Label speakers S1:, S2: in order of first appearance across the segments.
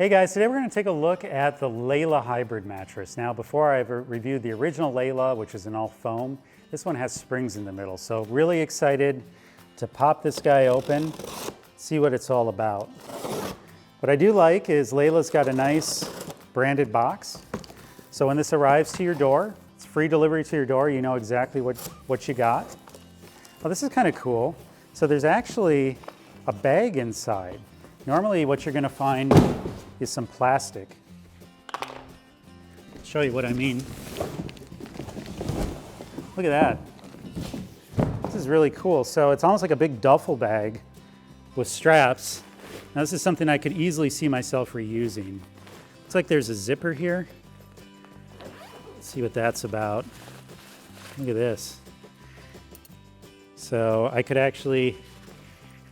S1: Hey guys, today we're going to take a look at the Layla Hybrid mattress. Now, before I've reviewed the original Layla, which is an all foam, this one has springs in the middle. So really excited to pop this guy open, see what it's all about. What I do like is Layla's got a nice branded box. So when this arrives to your door, it's free delivery to your door, you know exactly what you got. Well, this is kind of cool. So there's actually a bag inside. Normally what you're going to find is some plastic. I'll show you what I mean. Look at that. This is really cool. So it's almost like a big duffel bag with straps. Now this is something I could easily see myself reusing. Looks like there's a zipper here. Let's see what that's about. Look at this. So I could actually,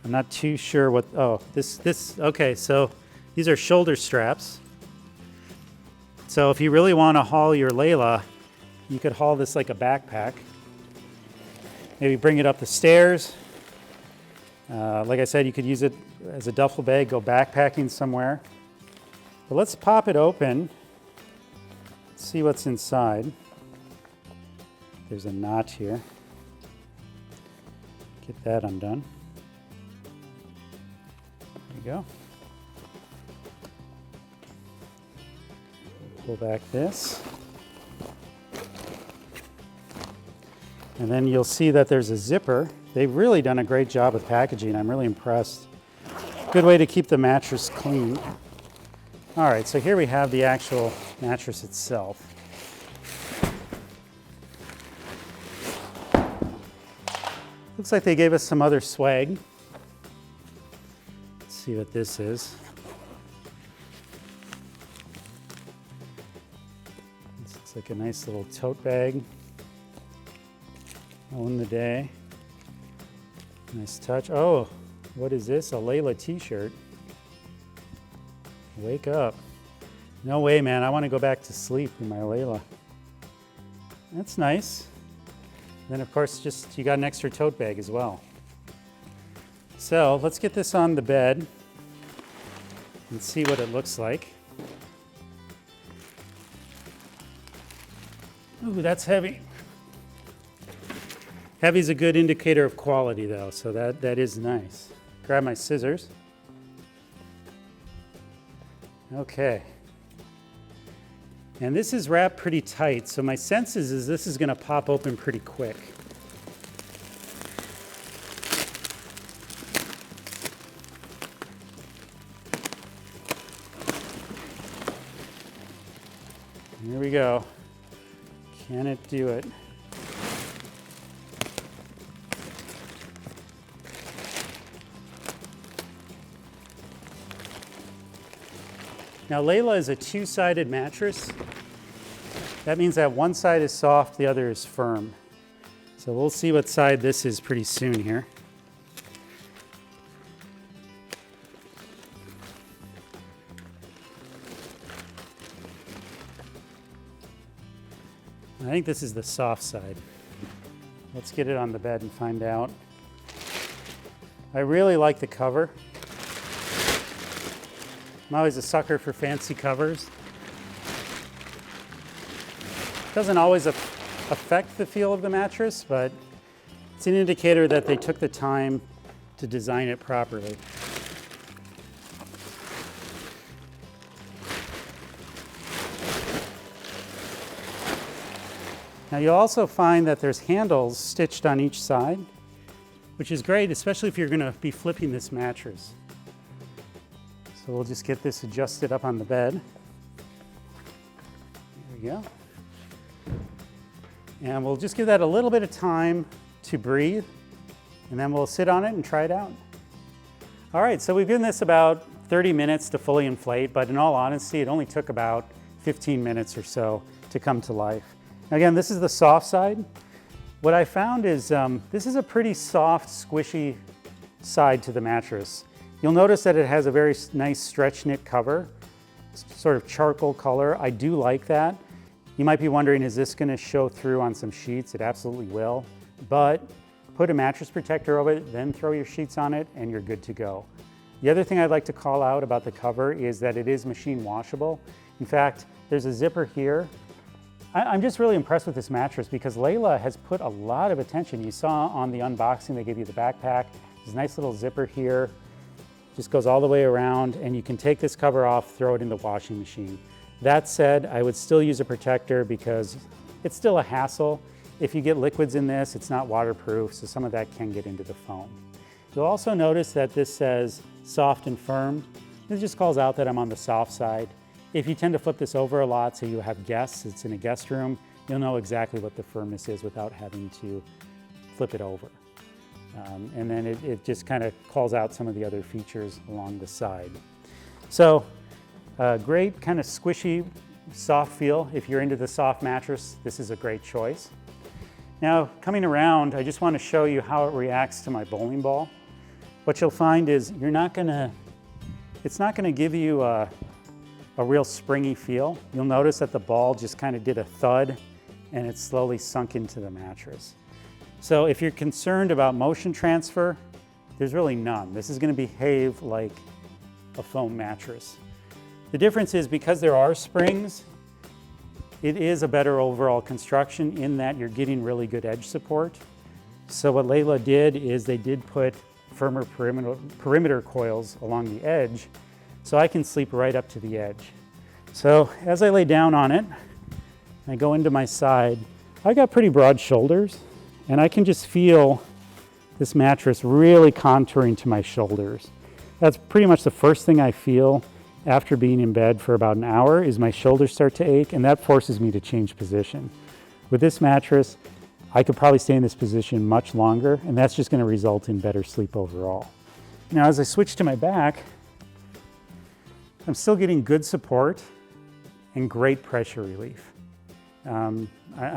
S1: I'm not too sure what, okay, so these are shoulder straps. So if you really want to haul your Layla, you could haul this like a backpack. Maybe bring it up the stairs. Like I said, you could use it as a duffel bag, go backpacking somewhere. But let's pop it open, see what's inside. There's a notch here. Get that undone. There you go. Pull back this. And then you'll see that there's a zipper. They've really done a great job with packaging. I'm really impressed. Good way to keep the mattress clean. All right, so here we have the actual mattress itself. Looks like they gave us some other swag. Let's see what this is. This looks like a nice little tote bag. Own the day. Nice touch. Oh, what is this? A Layla t-shirt. Wake up. No way, man. I want to go back to sleep with my Layla. That's nice. Then of course, just you got an extra tote bag as well. So let's get this on the bed and see what it looks like. Ooh, that's heavy. Heavy's a good indicator of quality though, so that is nice. Grab my scissors. Okay. And this is wrapped pretty tight, so my sense is this is gonna pop open pretty quick. Here we go. Can it do it? Now Layla is a two-sided mattress. That means that one side is soft, the other is firm. So we'll see what side this is pretty soon here. I think this is the soft side. Let's get it on the bed and find out. I really like the cover. I'm always a sucker for fancy covers. Doesn't always affect the feel of the mattress, but it's an indicator that they took the time to design it properly. Now you'll also find that there's handles stitched on each side, which is great, especially if you're going to be flipping this mattress. So we'll just get this adjusted up on the bed. There we go. And we'll just give that a little bit of time to breathe, and then we'll sit on it and try it out. All right, so we've given this about 30 minutes to fully inflate, but in all honesty, it only took about 15 minutes or so to come to life. Again, this is the soft side. What I found is this is a pretty soft, squishy side to the mattress. You'll notice that it has a very nice stretch knit cover, sort of charcoal color. I do like that. You might be wondering, is this gonna show through on some sheets? It absolutely will, but put a mattress protector over it, then throw your sheets on it, and you're good to go. The other thing I'd like to call out about the cover is that it is machine washable. In fact, there's a zipper here. I'm just really impressed with this mattress because Layla has put a lot of attention. You saw on the unboxing, they gave you the backpack. There's a nice little zipper here. Just goes all the way around, and you can take this cover off, throw it in the washing machine. That said, I would still use a protector because it's still a hassle. If you get liquids in this, it's not waterproof, so some of that can get into the foam. You'll also notice that this says soft and firm. This just calls out that I'm on the soft side. If you tend to flip this over a lot, so you have guests, it's in a guest room, you'll know exactly what the firmness is without having to flip it over. And then it just kind of calls out some of the other features along the side. So great kind of squishy, soft feel. If you're into the soft mattress, this is a great choice. Now, coming around, I just want to show you how it reacts to my bowling ball. What you'll find is it's not gonna give you a real springy feel. You'll notice that the ball just kind of did a thud and it slowly sunk into the mattress. So if you're concerned about motion transfer, there's really none. This is gonna behave like a foam mattress. The difference is because there are springs, it is a better overall construction in that you're getting really good edge support. So what Layla did is they did put firmer perimeter coils along the edge, so I can sleep right up to the edge. So as I lay down on it, I go into my side, I got pretty broad shoulders, and I can just feel this mattress really contouring to my shoulders. That's pretty much the first thing I feel after being in bed for about an hour is my shoulders start to ache, and that forces me to change position. With this mattress, I could probably stay in this position much longer, and that's just going to result in better sleep overall. Now, as I switch to my back, I'm still getting good support and great pressure relief. I'm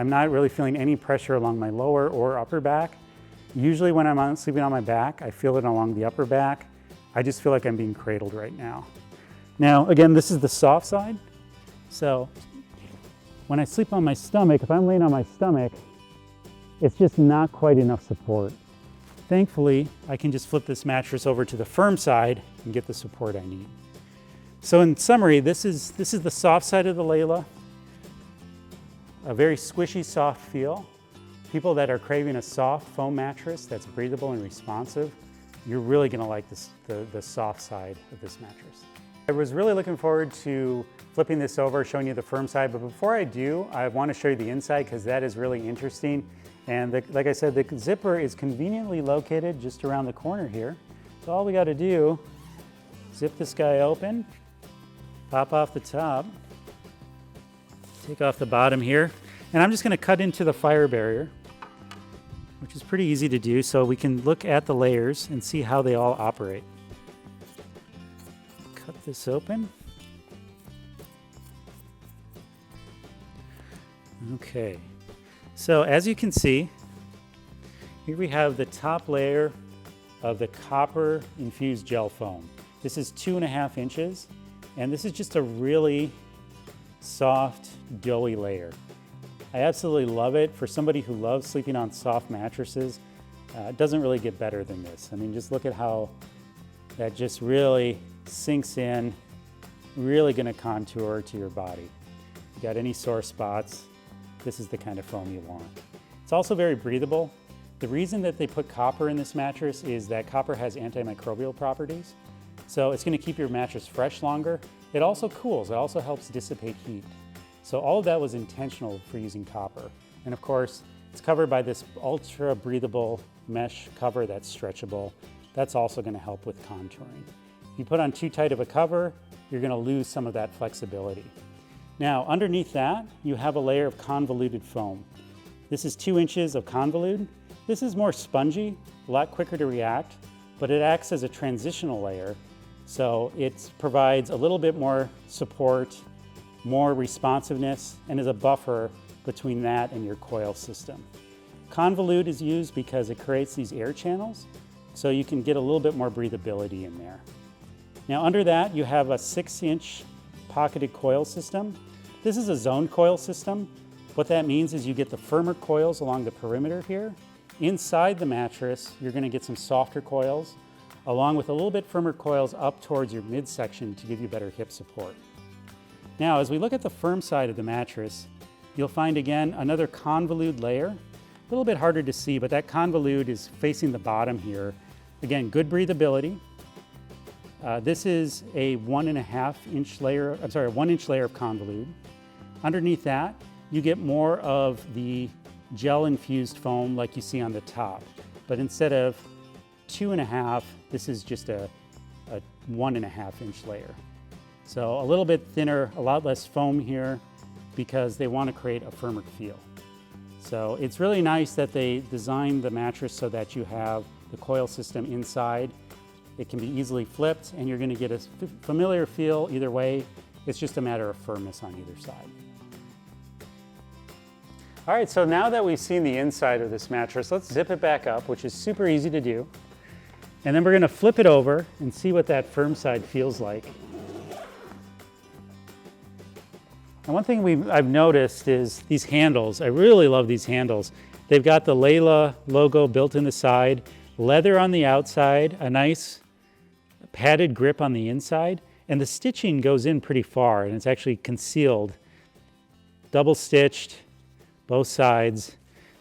S1: not really feeling any pressure along my lower or upper back. Usually when I'm sleeping on my back, I feel it along the upper back. I just feel like I'm being cradled right now. Now, again, this is the soft side. So when I sleep on my stomach, if I'm laying on my stomach, it's just not quite enough support. Thankfully, I can just flip this mattress over to the firm side and get the support I need. So in summary, this is the soft side of the Layla. A very squishy, soft feel. People that are craving a soft foam mattress that's breathable and responsive, you're really gonna like the soft side of this mattress. I was really looking forward to flipping this over, showing you the firm side, but before I do, I want to show you the inside because that is really interesting. And like I said, the zipper is conveniently located just around the corner here. So all we got to do, zip this guy open, pop off the top, take off the bottom here, and I'm just going to cut into the fire barrier, which is pretty easy to do, so we can look at the layers and see how they all operate. Cut this open. Okay, so as you can see, here we have the top layer of the copper infused gel foam. This is 2.5 inches, and this is just a really soft, doughy layer. I absolutely love it. For somebody who loves sleeping on soft mattresses, it doesn't really get better than this. I mean, just look at how that just really sinks in, really gonna contour to your body. If you got any sore spots, this is the kind of foam you want. It's also very breathable. The reason that they put copper in this mattress is that copper has antimicrobial properties. So it's gonna keep your mattress fresh longer. It also cools, it also helps dissipate heat. So all of that was intentional for using copper. And of course, it's covered by this ultra breathable mesh cover that's stretchable. That's also gonna help with contouring. If you put on too tight of a cover, you're gonna lose some of that flexibility. Now, underneath that, you have a layer of convoluted foam. This is 2 inches of convolute. This is more spongy, a lot quicker to react, but it acts as a transitional layer. So it provides a little bit more support, more responsiveness, and is a buffer between that and your coil system. Convolute is used because it creates these air channels, so you can get a little bit more breathability in there. Now under that, you have a 6-inch pocketed coil system. This is a zone coil system. What that means is you get the firmer coils along the perimeter here. Inside the mattress, you're gonna get some softer coils along with a little bit firmer coils up towards your midsection to give you better hip support. Now, as we look at the firm side of the mattress, you'll find again another convolute layer. A little bit harder to see, but that convolute is facing the bottom here. Again, good breathability. This is a 1.5 inch layer, a 1 inch layer of convolute. Underneath that, you get more of the gel infused foam like you see on the top. But instead of 2.5, this is just a 1.5 inch layer. So a little bit thinner, a lot less foam here because they want to create a firmer feel. So it's really nice that they designed the mattress so that you have the coil system inside. It can be easily flipped and you're going to get a familiar feel either way. It's just a matter of firmness on either side. All right, so now that we've seen the inside of this mattress, let's zip it back up, which is super easy to do. And then we're going to flip it over and see what that firm side feels like. And one thing I've noticed is these handles. I really love these handles. They've got the Layla logo built in the side, leather on the outside, a nice padded grip on the inside, and the stitching goes in pretty far and it's actually concealed. Double stitched, both sides,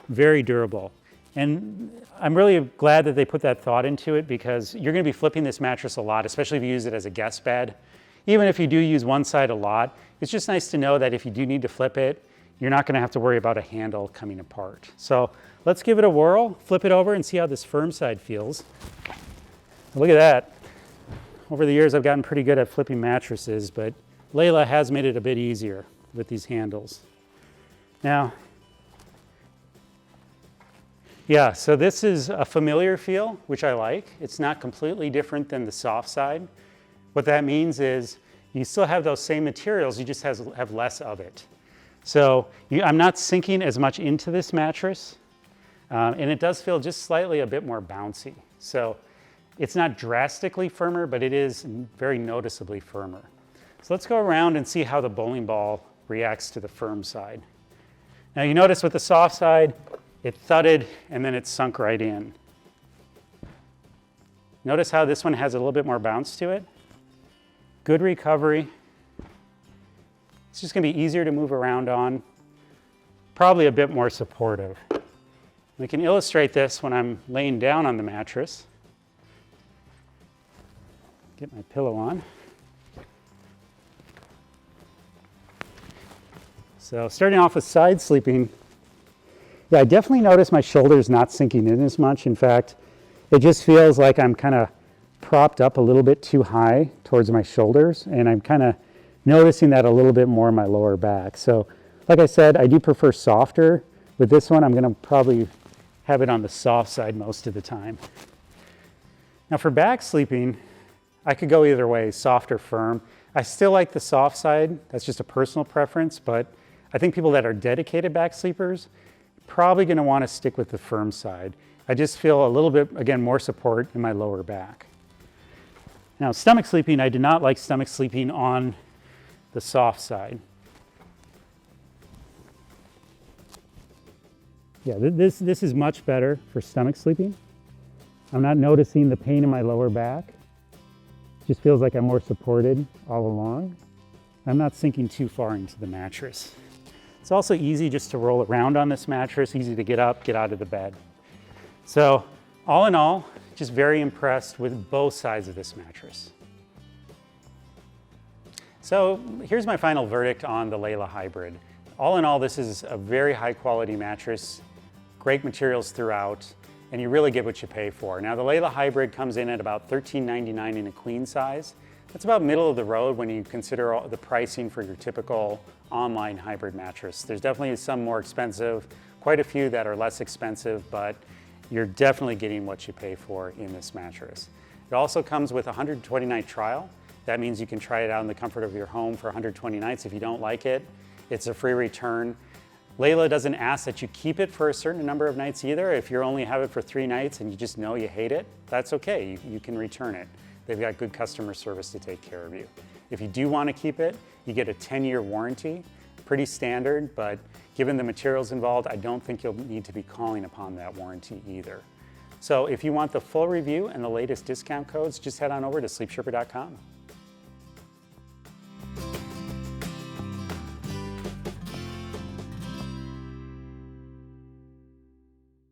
S1: very durable. And I'm really glad that they put that thought into it because you're going to be flipping this mattress a lot, especially if you use it as a guest bed. Even if you do use one side a lot, it's just nice to know that if you do need to flip it, you're not going to have to worry about a handle coming apart. So let's give it a whirl, flip it over and see how this firm side feels. Look at that. Over the years, I've gotten pretty good at flipping mattresses, but Layla has made it a bit easier with these handles. Now, yeah, so this is a familiar feel, which I like. It's not completely different than the soft side. What that means is you still have those same materials, you just have less of it. So I'm not sinking as much into this mattress, and it does feel just slightly a bit more bouncy. So it's not drastically firmer, but it is very noticeably firmer. So let's go around and see how the bowling ball reacts to the firm side. Now you notice with the soft side, it thudded and then it sunk right in. Notice how this one has a little bit more bounce to it. Good recovery. It's just going to be easier to move around on. Probably a bit more supportive. We can illustrate this when I'm laying down on the mattress. Get my pillow on. So starting off with side sleeping, yeah, I definitely notice my shoulders not sinking in as much. In fact, it just feels like I'm kind of propped up a little bit too high towards my shoulders, and I'm kind of noticing that a little bit more in my lower back. So like I said, I do prefer softer. With this one, I'm going to probably have it on the soft side most of the time. Now for back sleeping, I could go either way, soft or firm. I still like the soft side. That's just a personal preference, but I think people that are dedicated back sleepers probably going to want to stick with the firm side. I just feel a little bit, again, more support in my lower back. Now, stomach sleeping, I do not like stomach sleeping on the soft side. Yeah, this is much better for stomach sleeping. I'm not noticing the pain in my lower back. It just feels like I'm more supported all along. I'm not sinking too far into the mattress. It's also easy just to roll around on this mattress, easy to get up, get out of the bed. So all in all, just very impressed with both sides of this mattress. So here's my final verdict on the Layla Hybrid. All in all, this is a very high quality mattress, great materials throughout, and you really get what you pay for. Now the Layla Hybrid comes in at about $13.99 in a queen size. That's about middle of the road when you consider all the pricing for your typical online hybrid mattress. There's definitely some more expensive, quite a few that are less expensive, but you're definitely getting what you pay for in this mattress. It also comes with a 120-night trial. That means you can try it out in the comfort of your home for 120 nights. If you don't like it, it's a free return. Layla doesn't ask that you keep it for a certain number of nights either. If you only have it for 3 nights and you just know you hate it, that's okay. You can return it. They've got good customer service to take care of you. If you do want to keep it, you get a 10-year warranty. Pretty standard, but given the materials involved, I don't think you'll need to be calling upon that warranty either. So if you want the full review and the latest discount codes, just head on over to sleepsherpa.com.